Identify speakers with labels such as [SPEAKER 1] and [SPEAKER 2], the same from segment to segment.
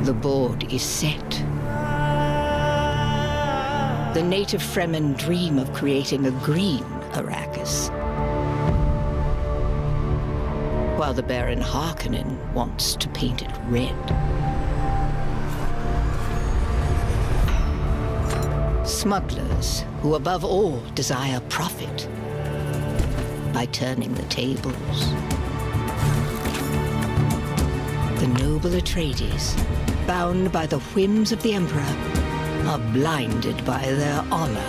[SPEAKER 1] The board is set. The native Fremen dream of creating a green Arrakis, while the Baron Harkonnen wants to paint it red. Smugglers who above all desire profit by turning the tables. The noble Atreides, bound by the whims of the Emperor, are blinded by their honor.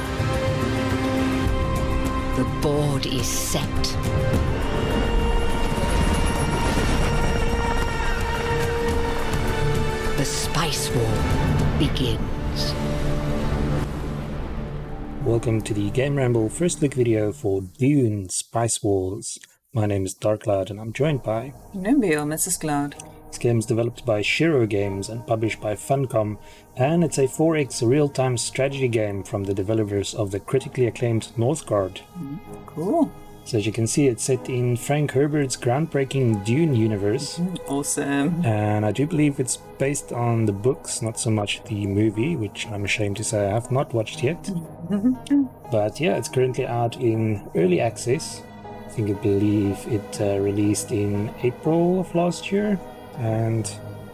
[SPEAKER 1] The board is set. The Spice War begins.
[SPEAKER 2] Welcome to the GameRamble first look video for Dune Spice Wars. My name is Darkcloud and I'm joined by...
[SPEAKER 3] Nimbiel, Mrs. Cloud.
[SPEAKER 2] This game is developed by Shiro Games and published by Funcom, and it's a 4X real-time strategy game from the developers of the critically acclaimed Northgard.
[SPEAKER 3] Cool.
[SPEAKER 2] So as you can see, it's set in Frank Herbert's groundbreaking Dune universe.
[SPEAKER 3] Awesome.
[SPEAKER 2] And I do believe it's based on the books, not so much the movie, which I'm ashamed to say I have not watched yet. But yeah, it's currently out in early access. I believe it released in April of last year. And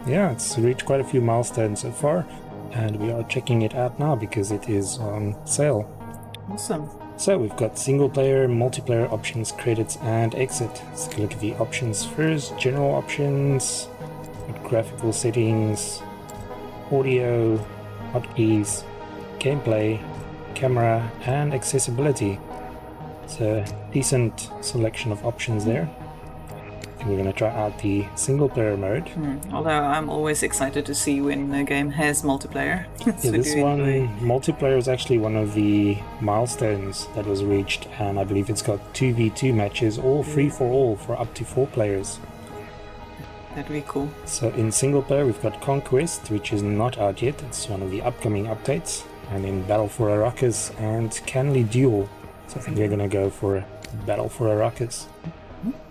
[SPEAKER 2] yeah, it's reached quite a few milestones so far. And we are checking it out now because it is on sale.
[SPEAKER 3] Awesome.
[SPEAKER 2] So we've got single player, multiplayer options, credits, and exit. Let's take a look at the options first. General options, graphical settings, audio, hotkeys, gameplay, camera, and accessibility. It's a decent selection of options there. I think we're going to try out the single player mode.
[SPEAKER 3] Although I'm always excited to see when a game has multiplayer.
[SPEAKER 2] Yeah, this one, multiplayer is actually one of the milestones that was reached, and I believe it's got 2v2 matches, all free for all, for up to 4 players.
[SPEAKER 3] That'd be cool.
[SPEAKER 2] So in single player we've got Conquest, which is not out yet, it's one of the upcoming updates, and in Battle for Arrakis and Canly Duel. So I think we're going to go for Battle for Arrakis.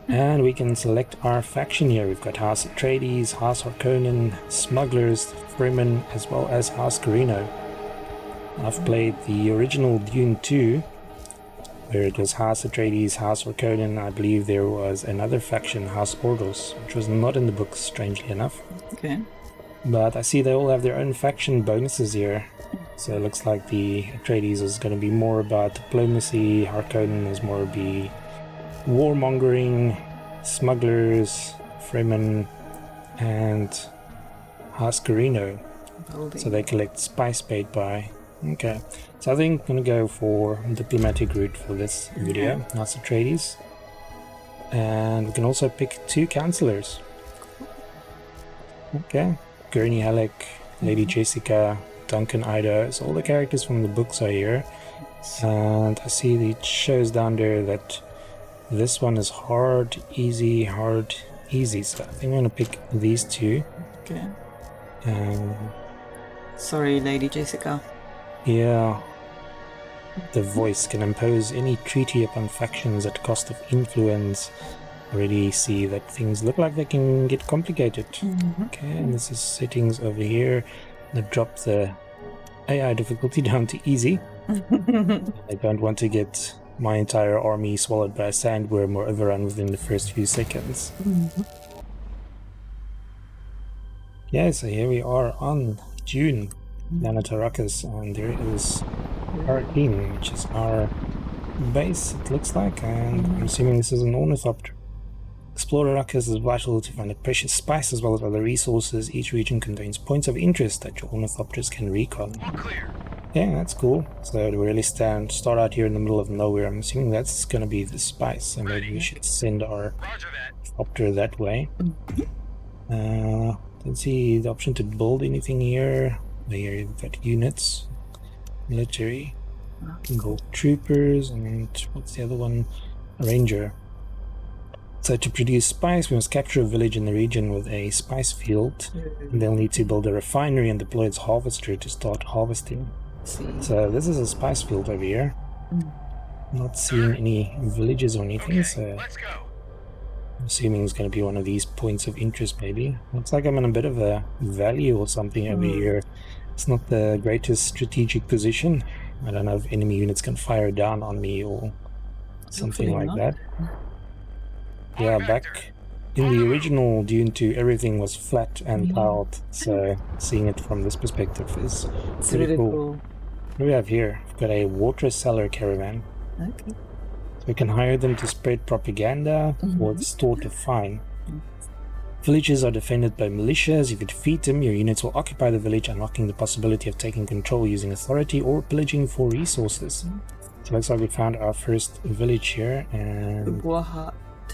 [SPEAKER 2] And we can select our faction here. We've got House Atreides, House Harkonnen, Smugglers, Fremen, as well as House Carino. I've played the original Dune 2, where it was House Atreides, House Harkonnen. I believe there was another faction, House Ordos, which was not in the books, strangely enough.
[SPEAKER 3] Okay.
[SPEAKER 2] But I see they all have their own faction bonuses here. So it looks like the Atreides is going to be more about diplomacy, Harkonnen is more be warmongering, Smugglers, Fremen, and House Carino. So they collect spice paid by. Okay, so I think I'm going to go for diplomatic route for this video, House Atreides. And we can also pick 2 counselors. Okay, Gurney Halleck, Lady Jessica, Duncan Idaho, all the characters from the books are here. And I see the shows down there that this one is hard, easy, easy. So I think I'm going to pick these 2.
[SPEAKER 3] Okay.
[SPEAKER 2] Sorry,
[SPEAKER 3] Lady Jessica.
[SPEAKER 2] Yeah. The voice can impose any treaty upon factions at cost of influence. Already see that things look like they can get complicated. Okay, and this is settings over here. I'm going to drop the AI difficulty down to easy. I don't want to get my entire army swallowed by a sandworm or overrun within the first few seconds. Yeah, so here we are on Dune, Planet Arrakis, and there is Arrakis, which is our base, it looks like, and I'm assuming this is an ornithopter. Explore Arrakis is vital to find a precious spice as well as other resources. Each region contains points of interest that your ornithopters can recon.
[SPEAKER 4] All clear.
[SPEAKER 2] Yeah, that's cool. So to really start out here in the middle of nowhere, I'm assuming that's going to be the spice, so maybe we should send our opter that way. Don't see the option to build anything here. Here you've got units, military, gold troopers, and what's the other one? Ranger. So to produce spice, we must capture a village in the region with a spice field, and they'll need to build a refinery and deploy its harvester to start harvesting. So this is a spice field over here. Not seeing any villages or anything, so
[SPEAKER 4] let's go.
[SPEAKER 2] I'm assuming it's going to be one of these points of interest, maybe. Looks like I'm in a bit of a valley or something over here. It's not the greatest strategic position. I don't know if enemy units can fire down on me or something like that. Yeah, back in the original Dune 2, everything was flat and tiled, so seeing it from this perspective is pretty cool. What do we have here? We've got a water cellar caravan.
[SPEAKER 3] Okay.
[SPEAKER 2] So we can hire them to spread propaganda or store to fine. Villages are defended by militias. If you defeat them, your units will occupy the village, unlocking the possibility of taking control using authority or pillaging for resources. So looks like we found our first village here, and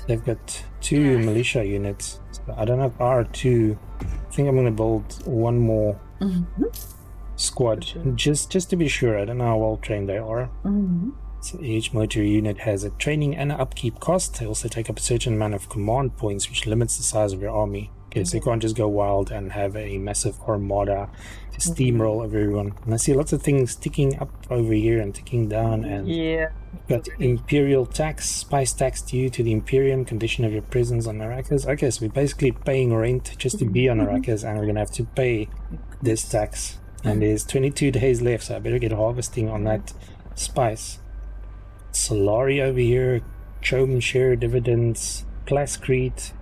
[SPEAKER 2] they've got 2 militia units. So I don't have R2. I think I'm going to build one more squad, just to be sure. I don't know how well trained they are. So each military unit has a training and an upkeep cost. They also take up a certain amount of command points, which limits the size of your army. Okay, so you can't just go wild and have a massive armada to steamroll everyone. And I see lots of things ticking up over here and ticking down. And got imperial tax, spice tax due to the Imperium, condition of your presence on Arrakis. Okay, so we're basically paying rent just to be on Arrakis, and we're going to have to pay this tax. And there's 22 days left, so I better get harvesting on that spice. Solari over here, Chom share dividends, Plascrete,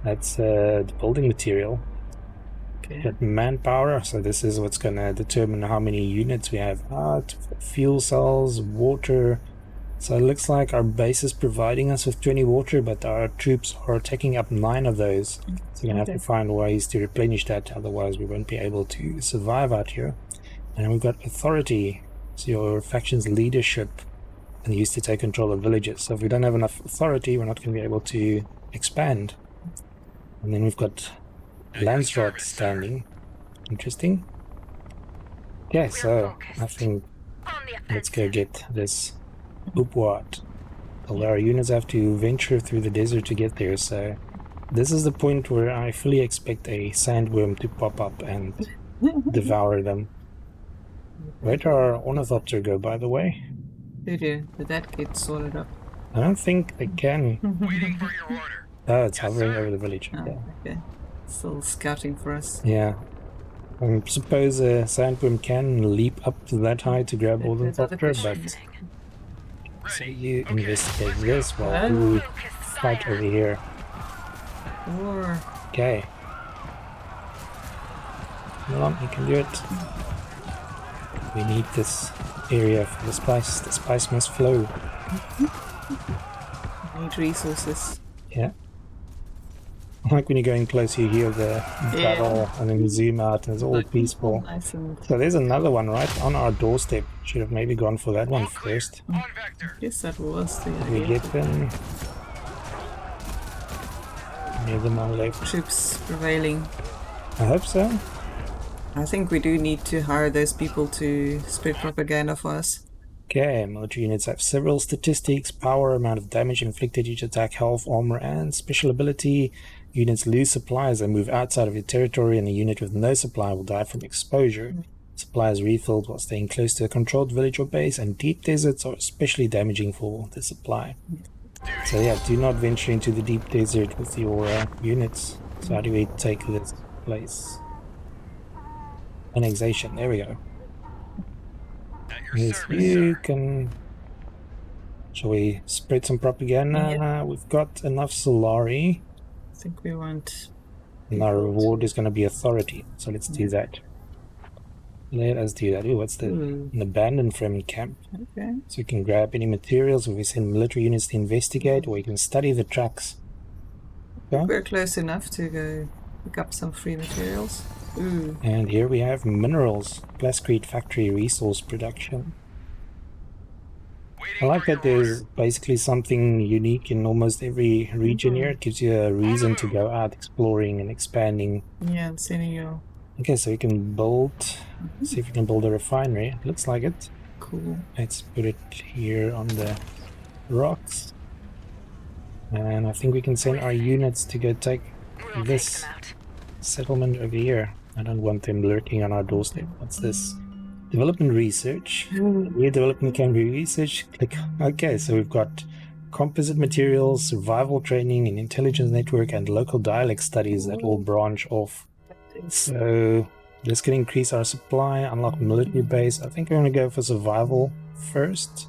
[SPEAKER 2] that's the building material. Okay. Got manpower, so this is what's going to determine how many units we have. Fuel cells, water. So it looks like our base is providing us with 20 water, but our troops are taking up 9 of those. So we're going to have to find ways to replenish that, otherwise we won't be able to survive out here. And we've got authority, so your faction's leadership, and used to take control of villages. So if we don't have enough authority, we're not going to be able to expand. And then we've got Landsrod standing. Interesting. Okay, so I think let's go get this Upward. Although our units have to venture through the desert to get there, so this is the point where I fully expect a sandworm to pop up and devour them. Where did our ornithopter go, by the way?
[SPEAKER 3] Did that get sorted up?
[SPEAKER 2] I don't think they can.
[SPEAKER 4] Waiting for your order.
[SPEAKER 2] Oh, it's hovering over the village.
[SPEAKER 3] Okay. Still scouting for us.
[SPEAKER 2] Yeah. I suppose a sandworm can leap up to that high to grab ornithopter, but... So you investigate this while we fight over here. Okay. Come on, you can do it. We need this area for the spice. The spice must flow.
[SPEAKER 3] Need resources.
[SPEAKER 2] Yeah. Like when you're going close, you hear the battle, and then you zoom out, and it's all peaceful.
[SPEAKER 3] Nice.
[SPEAKER 2] So there's another one right on our doorstep. Should have maybe gone for that one first.
[SPEAKER 3] Yes, that was the idea.
[SPEAKER 2] Did we get them? Near them on left.
[SPEAKER 3] Troops prevailing.
[SPEAKER 2] I hope so.
[SPEAKER 3] I think we do need to hire those people to spread propaganda for us.
[SPEAKER 2] Okay, military units have several statistics: power, amount of damage inflicted, each attack, health, armor, and special ability. Units lose supply as they move outside of your territory, and a unit with no supply will die from exposure. Supply is refilled while staying close to a controlled village or base, and deep deserts are especially damaging for the supply. So yeah, do not venture into the deep desert with your units. So how do we take this place? Annexation, there we go. Yes, you can... Shall we spread some propaganda?
[SPEAKER 3] Yeah.
[SPEAKER 2] We've got enough Solari.
[SPEAKER 3] I think we want...
[SPEAKER 2] And our reward is going to be authority, so let's do that. Let us do that. Ooh, what's the... An abandoned Fremen camp.
[SPEAKER 3] Okay.
[SPEAKER 2] So you can grab any materials, or we send military units to investigate, or you can study the tracks. Okay.
[SPEAKER 3] We're close enough to go pick up some free materials. Ooh.
[SPEAKER 2] And here we have minerals. Plascrete factory resource production. I like that there's basically something unique in almost every region here. It gives you a reason to go out exploring and expanding.
[SPEAKER 3] Yeah, I'm sending you.
[SPEAKER 2] Okay, so we can build... See if we can build a refinery. Looks like it.
[SPEAKER 3] Cool.
[SPEAKER 2] Let's put it here on the rocks. And I think we can send our units to go take this settlement over here. I don't want them lurking on our doorstep. What's this? Development research. New development can be researched. Click. Okay, so we've got composite materials, survival training, an intelligence network, and local dialect studies that all branch off. So this can increase our supply, unlock military base. I think I'm going to go for survival first.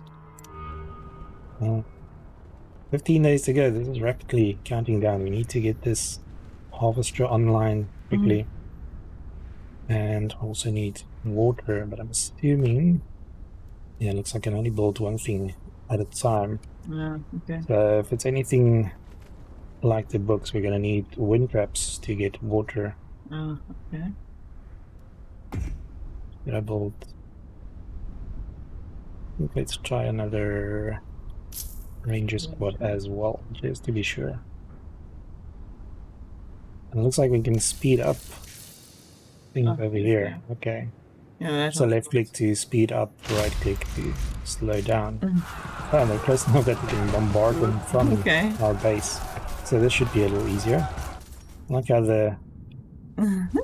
[SPEAKER 2] 15 days to go. This is rapidly counting down. We need to get this harvester online quickly. And also need water, but I'm assuming... Yeah, looks like I can only build one thing at a time.
[SPEAKER 3] Yeah, okay.
[SPEAKER 2] So if it's anything like the books, we're going to need wind traps to get water.
[SPEAKER 3] Oh, okay.
[SPEAKER 2] Did I build... Let's try another ranger squad as well, just to be sure. And it looks like we can speed up things over here. Okay.
[SPEAKER 3] Yeah,
[SPEAKER 2] So left click to speed up, right click to slow down. Oh, they're close enough that we can bombard them from our base. So this should be a little easier. Like how the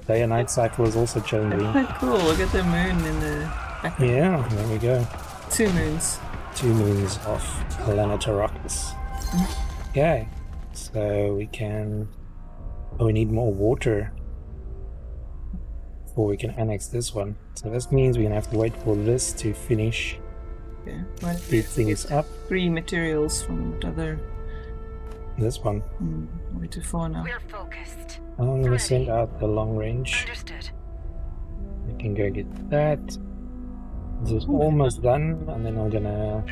[SPEAKER 2] day and night cycle is also changing.
[SPEAKER 3] Quite cool. Look at the moon in the background.
[SPEAKER 2] Yeah, there we go.
[SPEAKER 3] 2 moons.
[SPEAKER 2] 2 moons of Arrakis. Okay, so we can... Oh, we need more water before we can annex this one. So this means we're going to have to wait for this to finish.
[SPEAKER 3] Okay. Well,
[SPEAKER 2] Speed things up.
[SPEAKER 3] 3 materials from the other...
[SPEAKER 2] This one.
[SPEAKER 3] Way too far now.
[SPEAKER 4] We're focused.
[SPEAKER 2] I'm going to send out the long range.
[SPEAKER 4] Understood.
[SPEAKER 2] We can go get that. This is almost done, and then I'm going to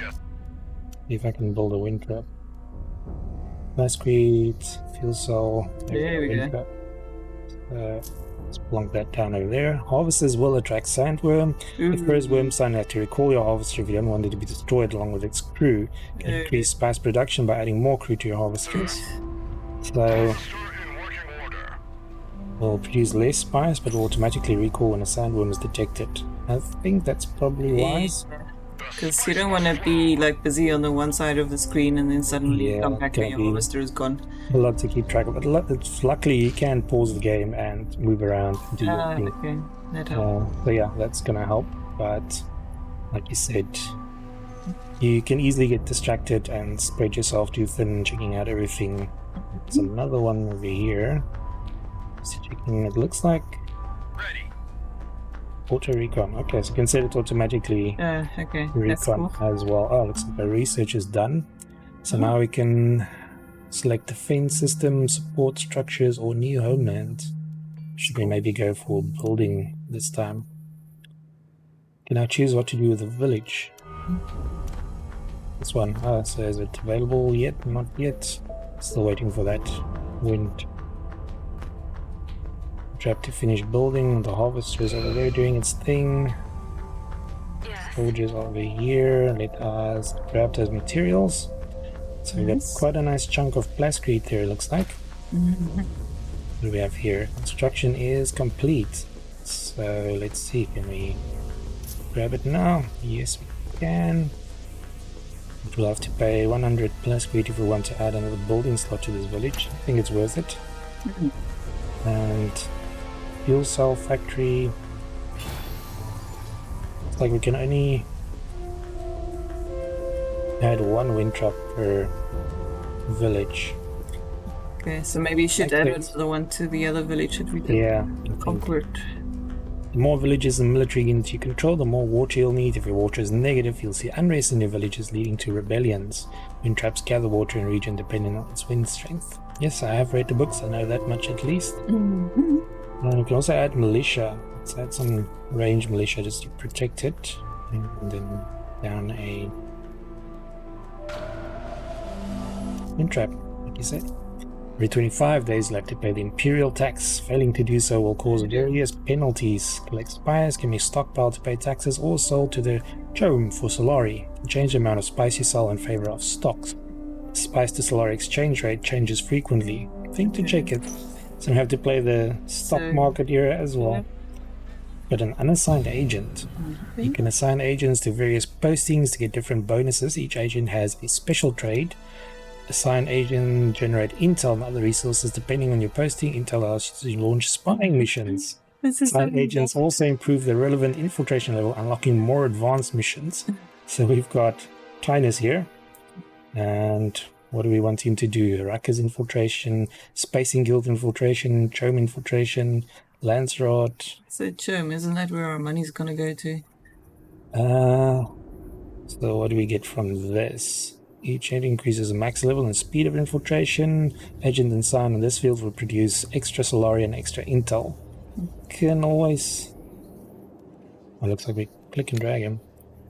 [SPEAKER 2] see if I can build a wind trap. Masquerade, fuel cell.
[SPEAKER 3] There we go.
[SPEAKER 2] Let's plonk that down over there. Harvesters will attract sandworm. The first worm sign has to recall your harvester if you don't want it to be destroyed along with its crew. You can increase spice production by adding more crew to your harvesters. So we'll produce less spice, but will automatically recall when a sandworm is detected. I think that's probably wise.
[SPEAKER 3] Because you don't want to be like busy on the one side of the screen and then suddenly come back and your harvester is gone.
[SPEAKER 2] A lot to keep track of, but luckily you can pause the game and move around and do your thing.
[SPEAKER 3] Okay, that helps.
[SPEAKER 2] So yeah, that's gonna help, but like you said, you can easily get distracted and spread yourself too thin checking out everything. There's another one over here. Just checking, it looks like auto recon. Okay, so you can set it automatically recon as well. Oh, looks like the research is done. So now we can select defense system, support structures, or new homeland. Should we maybe go for building this time? Can I choose what to do with the village? This one. Oh, so is it available yet? Not yet. Still waiting for that wind trap to finish building. The harvesters over there doing its thing. Soldiers over here. Let us grab those materials. So we got quite a nice chunk of plascrete there, looks like. What do we have here? Construction is complete. So let's see, can we grab it now? Yes, we can. We'll have to pay 100 plascrete if we want to add another building slot to this village. I think it's worth it. And fuel cell factory. It's like we can only add 1 wind trap per village.
[SPEAKER 3] Okay, so maybe you should add another one to the other village that we did conquer.
[SPEAKER 2] The more villages the military units you control, the more water you'll need. If your water is negative, you'll see unrest in your villages leading to rebellions. Wind traps gather water in a region depending on its wind strength. Yes, I have read the books, I know that much at least. And we can also add militia. Let's add some range militia just to protect it. And then down a wind trap, like you said. Every 25 days left to pay the imperial tax. Failing to do so will cause various penalties. Collect spice can be stockpiled to pay taxes or sold to the Chome for Solari. Change the amount of spice you sell in favor of stocks. Spice to Solari exchange rate changes frequently. Think to check it. So we have to play the stock market here as well. But an unassigned agent. You can assign agents to various postings to get different bonuses. Each agent has a special trade. Assign agent generate intel and other resources depending on your posting. Intel allows you to launch spying missions. Assign agents also improve the relevant infiltration level, unlocking more advanced missions. So we've got Tinus here. And what do we want him to do? Arrakis infiltration, Spacing Guild infiltration, Chome infiltration, Landsrod.
[SPEAKER 3] So Chome, isn't that where our money's gonna go to?
[SPEAKER 2] So what do we get from this? Each agent increases the max level and speed of infiltration. Agent and sign on this field will produce extra Solari and extra intel. Can always... Oh, looks like we click and drag him.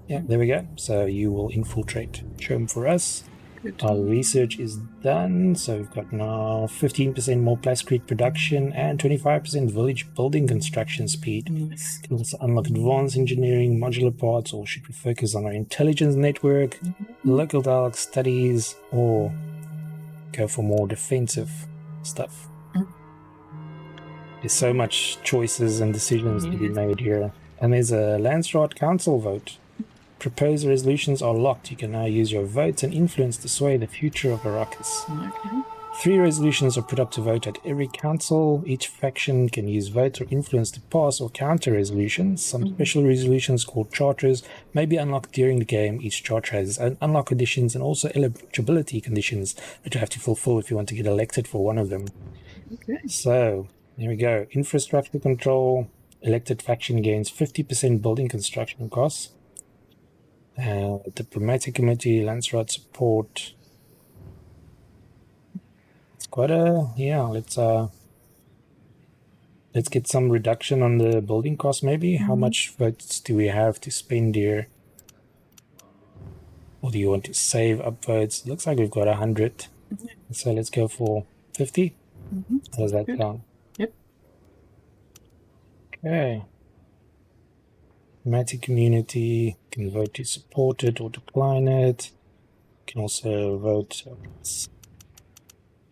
[SPEAKER 2] Yeah, there we go. So you will infiltrate Chome for us.
[SPEAKER 3] Good.
[SPEAKER 2] Our research is done, so we've got now 15% more plasticrete production and 25% village building construction speed.
[SPEAKER 3] Nice.
[SPEAKER 2] Can also unlock advanced engineering, modular parts, or should we focus on our intelligence network, local dialogue studies, or go for more defensive stuff? There's so much choices and decisions to be made here. And there's a Landsrod Council vote. Proposed resolutions are locked. You can now use your votes and influence to sway the future of Arrakis.
[SPEAKER 3] Okay.
[SPEAKER 2] 3 resolutions are put up to vote at every council. Each faction can use votes or influence to pass or counter resolutions. Some special resolutions called charters may be unlocked during the game. Each charter has its own unlock conditions and also eligibility conditions that you have to fulfill if you want to get elected for one of them.
[SPEAKER 3] Okay.
[SPEAKER 2] So, there we go. Infrastructure control. Elected faction gains 50% building construction costs. Diplomatic committee, Landsrod support. It's quite a... Yeah, let's get some reduction on the building cost maybe. How much votes do we have to spend here? Or do you want to save up votes? Looks like we've got 100. So let's go for 50. How does that sound?
[SPEAKER 3] Yep.
[SPEAKER 2] Okay. Diplomatic community can vote to support it or decline it. Can also vote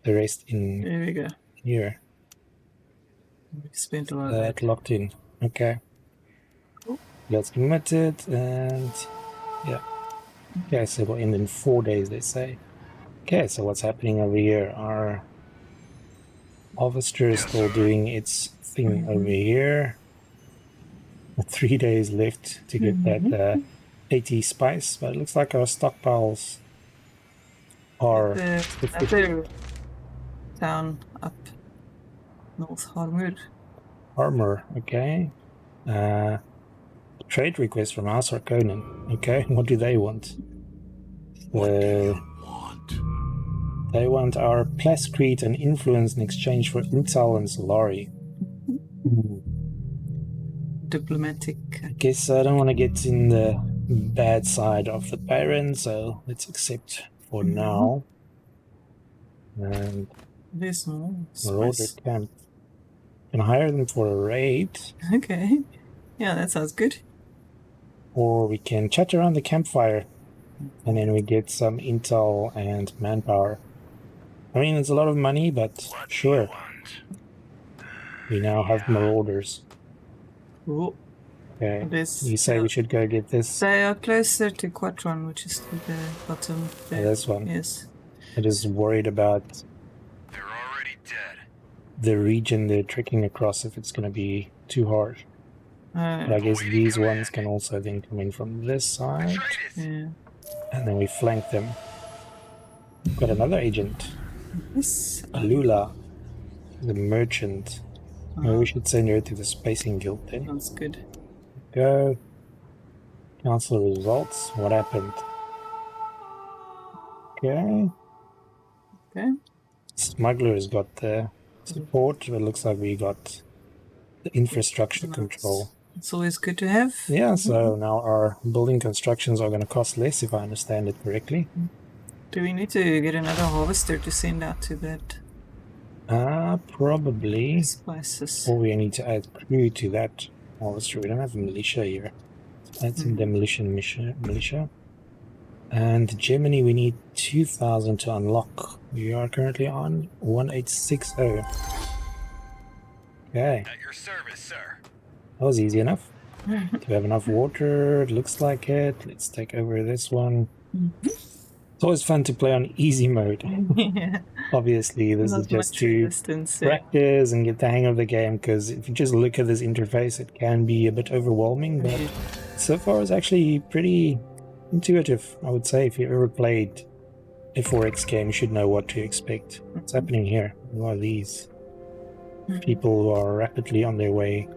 [SPEAKER 2] the rest in
[SPEAKER 3] There we go.
[SPEAKER 2] here.
[SPEAKER 3] We spent a lot of
[SPEAKER 2] That locked in. Okay.
[SPEAKER 3] Cool.
[SPEAKER 2] That's committed and yeah. Okay, so we'll end in 4 days, they say. Okay, so what's happening over here? Our Harvester is still doing its thing over here. 3 days left to get that 80 spice, but it looks like our stockpiles are...
[SPEAKER 3] the town up North
[SPEAKER 2] Armor, okay. Trade request from House Harkonnen. Okay, what do they want? They want our plasticrete and influence in exchange for intel and Solari.
[SPEAKER 3] Diplomatic.
[SPEAKER 2] I guess I don't want to get in the bad side of the Baron, so let's accept for now. And
[SPEAKER 3] There's more
[SPEAKER 2] Marauder
[SPEAKER 3] spice.
[SPEAKER 2] Camp. Can hire them for a raid,
[SPEAKER 3] Okay. Yeah, that sounds good.
[SPEAKER 2] or we can chat around the campfire, and then we get some intel and manpower. I mean, it's a lot of money, but sure. We now have Marauders.
[SPEAKER 3] Cool.
[SPEAKER 2] Okay.
[SPEAKER 3] This,
[SPEAKER 2] You say we should go get this.
[SPEAKER 3] They are closer to Quatron, which is to the bottom there.
[SPEAKER 2] This one.
[SPEAKER 3] Yes.
[SPEAKER 2] I just worried about
[SPEAKER 4] They're already dead.
[SPEAKER 2] the region they're trekking across if it's going to be too hard. But I guess these ones can also then come in from this side,
[SPEAKER 4] Atreides!
[SPEAKER 3] Yeah.
[SPEAKER 2] and then we flank them. We've got another agent,
[SPEAKER 3] This.
[SPEAKER 2] Lula, the merchant. Maybe we should send her to the Spacing Guild then.
[SPEAKER 3] Sounds good.
[SPEAKER 2] Go. Council results. What happened? Okay.
[SPEAKER 3] Okay.
[SPEAKER 2] Smuggler's got the support, but it looks like we got the infrastructure
[SPEAKER 3] Nice.
[SPEAKER 2] control.
[SPEAKER 3] It's always good to have.
[SPEAKER 2] Yeah, so now our building constructions are going to cost less, if I understand it correctly.
[SPEAKER 3] Do we need to get another harvester to send out to that
[SPEAKER 2] Probably.
[SPEAKER 3] spices?
[SPEAKER 2] Or we need to add crew to that. Oh, that's true. We don't have a militia here. That's some demolition militia. And Germany, we need 2,000 to unlock. We are currently on 1860. Okay,
[SPEAKER 4] At your service, sir.
[SPEAKER 2] that was easy enough. Do we have enough water? It looks like it. Let's take over this one. It's always fun to play on easy mode.
[SPEAKER 3] Yeah.
[SPEAKER 2] Obviously, this
[SPEAKER 3] Not
[SPEAKER 2] is just
[SPEAKER 3] much
[SPEAKER 2] to
[SPEAKER 3] resistance. Yeah.
[SPEAKER 2] practice and get the hang of the game, because if you just look at this interface, it can be a bit overwhelming, but so far it's actually pretty intuitive, I would say, if you ever played a 4X game should know what to expect. What's happening here? What are these? People who are rapidly on their way.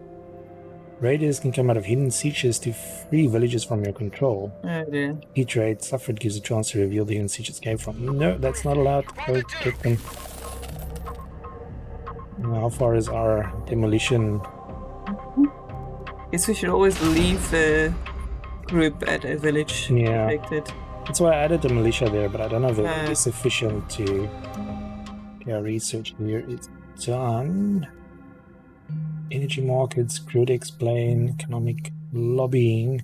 [SPEAKER 2] Raiders can come out of hidden sieges to free villages from your control.
[SPEAKER 3] Oh dear.
[SPEAKER 2] Each raid suffered gives a chance to reveal the hidden sieges came from. No, that's not allowed. Go get them. How far is our demolition?
[SPEAKER 3] Guess we should always leave the group at a village
[SPEAKER 2] Yeah.
[SPEAKER 3] affected.
[SPEAKER 2] That's why I added the militia there, but I don't know if it is sufficient to... Okay, our research here is done. Energy markets, crude explain, economic lobbying.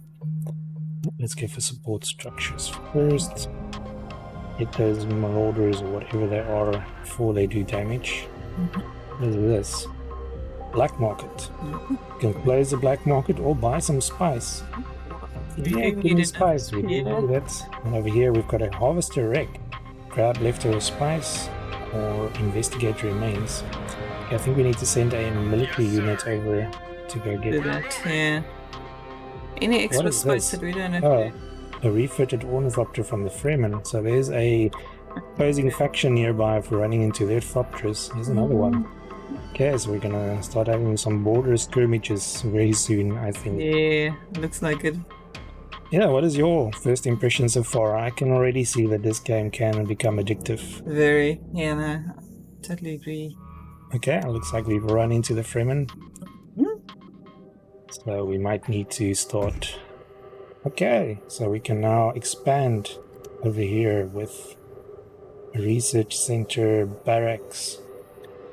[SPEAKER 2] Let's go for support structures first. Hit those marauders or whatever they are before they do damage. What is this? Black market. You can close the black market or buy some spice. Yeah, give me spice. We can do that. And over here we've got a harvester wreck. Grab leftover spice or investigate remains. I think we need to send a military unit over to go get
[SPEAKER 3] that. Yeah. Any extra spice that we don't have?
[SPEAKER 2] Oh, a refitted ornithopter from the Fremen. So there's a opposing faction nearby for running into their fortress. Here's another one. Okay, so we're gonna start having some border skirmishes very soon, I think.
[SPEAKER 3] Yeah, looks like it.
[SPEAKER 2] Yeah, what is your first impression so far? I can already see that this game can become addictive.
[SPEAKER 3] Very. Yeah, no, totally agree.
[SPEAKER 2] Okay, looks like we've run into the Fremen. So we might need to start. Okay, so we can now expand over here with a research center, barracks,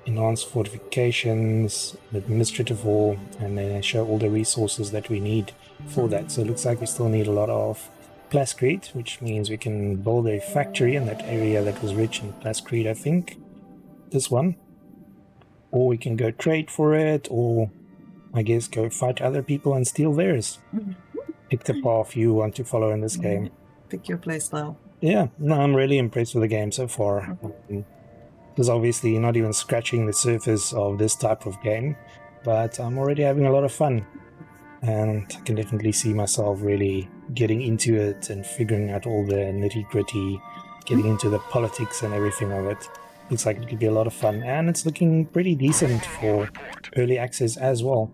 [SPEAKER 2] enhanced fortifications, administrative hall, and then show all the resources that we need for that. So it looks like we still need a lot of plascrete, which means we can build a factory in that area that was rich in plascrete, I think. This one. Or we can go trade for it, or I guess go fight other people and steal theirs. Pick the path you want to follow in this game.
[SPEAKER 3] Pick your place now.
[SPEAKER 2] Yeah, no, I'm really impressed with the game so far. There's obviously not even scratching the surface of this type of game, but I'm already having a lot of fun. And I can definitely see myself really getting into it and figuring out all the nitty-gritty, getting into the politics and everything of it. Looks like it could be a lot of fun, and it's looking pretty decent for early access as well.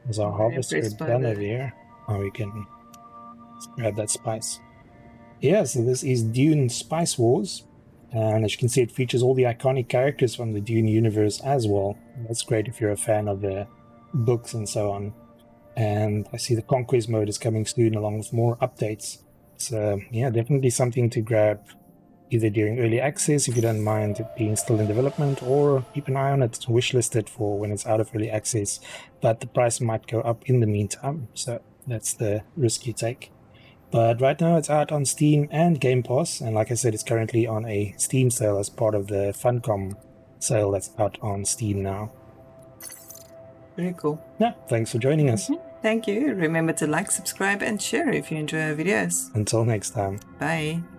[SPEAKER 2] There's our harvester done over here. Oh, we can grab that spice. Yeah, so this is Dune Spice Wars, and as you can see, it features all the iconic characters from the Dune universe as well. That's great if you're a fan of the books and so on. And I see the Conquest mode is coming soon along with more updates. So yeah, definitely something to grab either during early access if you don't mind it being still in development, or keep an eye on it, wishlist it for when it's out of early access. But the price might go up in the meantime, so that's the risk you take. But right now it's out on Steam and Game Pass, and like I said, it's currently on a Steam sale as part of the Funcom sale that's out on Steam now.
[SPEAKER 3] Very cool.
[SPEAKER 2] Yeah, thanks for joining us.
[SPEAKER 3] Thank you. Remember to like, subscribe, and share if you enjoy our videos.
[SPEAKER 2] Until next time.
[SPEAKER 3] Bye.